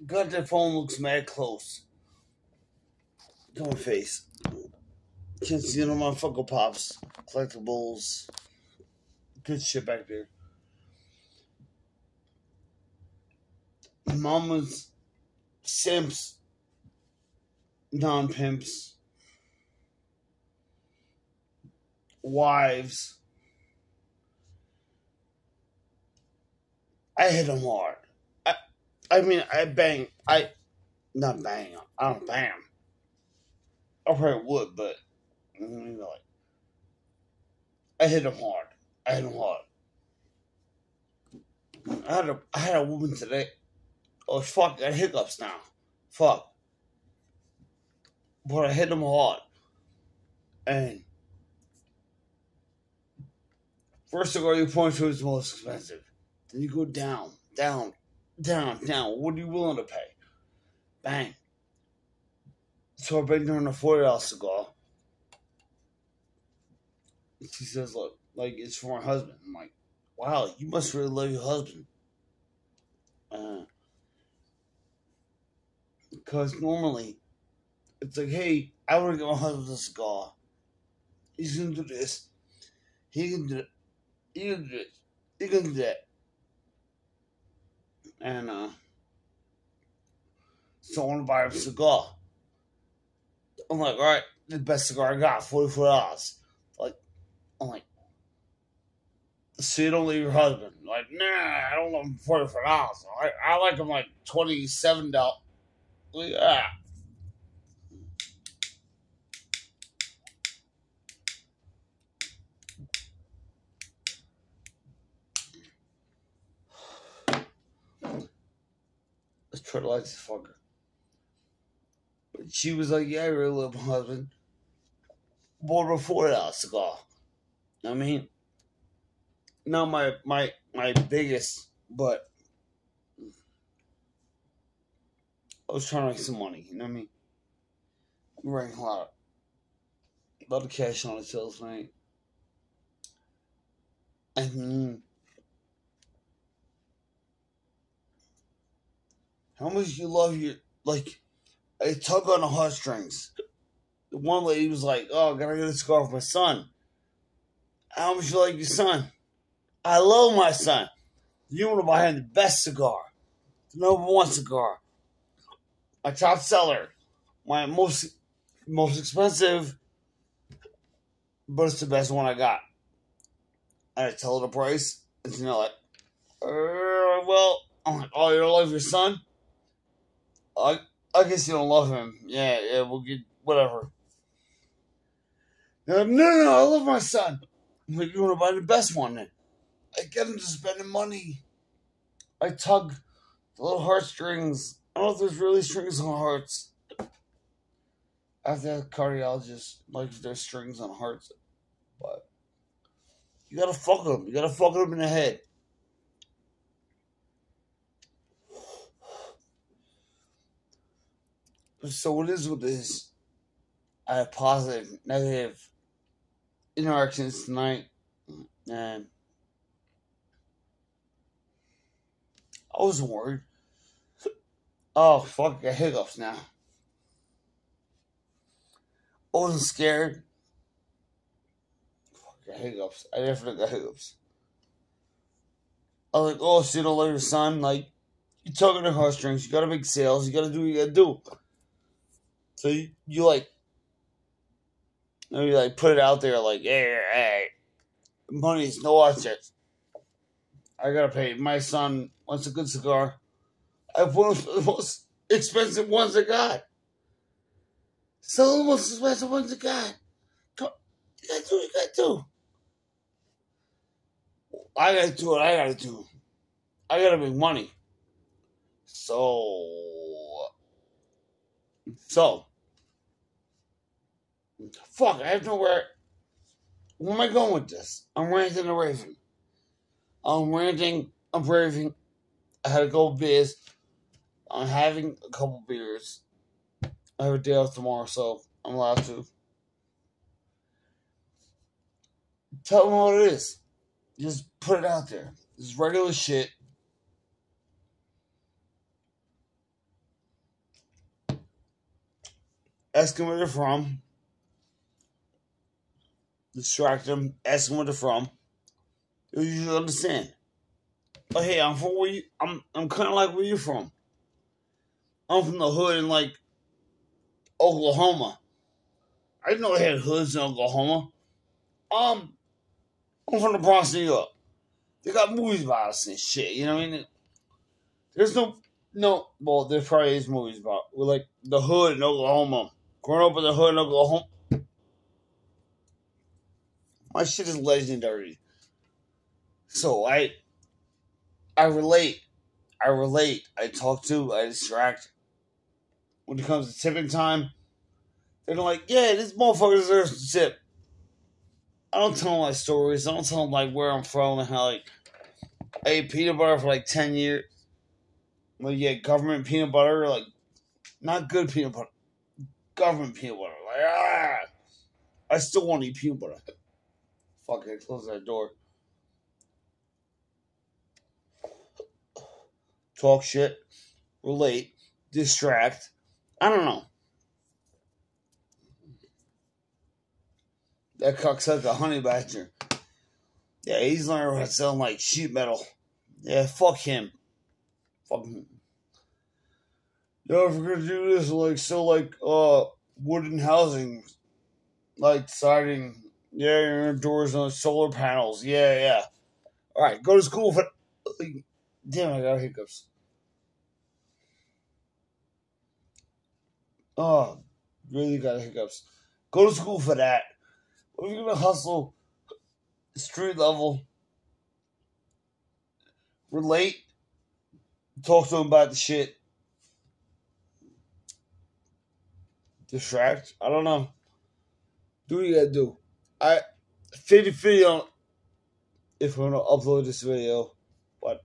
God, that phone looks mad close to my face. Can't see no motherfucker pops, collectibles, good shit back there. Mama's simps, non-pimps, wives. I hit them hard. I mean, I bang. Not bang. I don't bang 'em. I probably would, but like, I hit them hard. I hit them hard. I had a woman today. Oh fuck! I got hiccups now. Fuck. But I hit them hard. And first cigar you point to is the most expensive. Then you go down, down, down, down. What are you willing to pay? Bang. So I've been doing a $40 cigar. She says, look, like, it's for my husband. I'm like, wow, you must really love your husband. Because normally, it's like, hey, I want to get my husband a cigar. He's going to do this. He can do it. He can do this. He can do that. And, so I want to buy him a cigar. I'm like, all right, the best cigar I got, $44. I'm like, so you don't leave your husband? Like, nah, I don't love him $44. I like him like $27. Like, ah. Let's try to like this fucker. But she was like, yeah, I really love my husband. Bought a $40 cigar. I mean, not my biggest, but I was trying to make some money, you know what I mean? I'm running a lot of cash on the tills, right? I mean, how much you love your, like, I tug on the heartstrings. The one lady was like, oh, I gotta get a cigar for my son. How much you like your son? I love my son. You want to buy him the best cigar. The #1 cigar. My top seller. My most expensive. But it's the best one I got. And I tell her the price. And she's like, well, I'm like, oh, you don't love your son? I guess you don't love him. Yeah, we'll get whatever. No, I love my son. I'm like, you want to buy the best one then? I get him to spending money. I tug the little heartstrings. I don't know if there's really strings on hearts. I have to have a cardiologist, like, if there's strings on hearts. But you gotta fuck them. You gotta fuck them in the head. So what is with this? I have positive, negative interactions tonight. And I wasn't worried. Oh, fuck, I got hiccups now. I wasn't scared. Fuck, I got hiccups. I definitely got hiccups. I was like, oh, so you don't love your son? Like, you tugging the heartstrings. You gotta make sales. You gotta do what you gotta do. So you like, maybe like put it out there like, hey, money's no object. I gotta pay. My son wants a good cigar. I put the most expensive ones I got. Sell the most expensive ones I got. You gotta do what you gotta do. I gotta do what I gotta do. I gotta make money. So, fuck, I have nowhere. Where am I going with this? I'm ranting and raving. I'm raving. I had a couple beers. I'm having a couple beers. I have a day off tomorrow, so I'm allowed to. Tell them what it is. Just put it out there. This is regular shit. ask them where they're from, distract them, ask them where they're from. They'll usually understand. But hey, I'm from where you. I'm kind of like where you from. I'm from the hood in like Oklahoma. I didn't know they had hoods in Oklahoma. I'm from the Bronx, New York. They got movies about us and shit. You know what I mean? There's no. Well, there probably is movies about with like the hood in Oklahoma. Growing up in the hood in Oklahoma, my shit is legendary. So I relate. I talk to. I distract. When it comes to tipping time, they're like, yeah, this motherfucker deserves to tip. I don't tell them my stories. I don't tell them like where I'm from and how like I ate peanut butter for like 10 years. Like, yeah, government peanut butter, like not good peanut butter. Government peanut butter. Like, I still want to eat peanut butter. Fuck it, close that door. Talk shit, relate, distract. I don't know. That cocksucker honey badger. Yeah, he's learning how to sound like sheet metal. Yeah, fuck him. Fuck him. Yo, if we're gonna do this, like, so, like, wooden housing, like, siding, yeah, your doors on solar panels, yeah. Alright, go to school for, damn, I got hiccups. Oh, really got hiccups. Go to school for that. If you're gonna hustle, street level, relate, talk to them about the shit, distract. I don't know. Do what you gotta do. 50-50 on if I'm gonna upload this video, but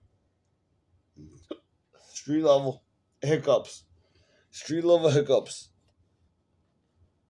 street level hiccups. Street level hiccups.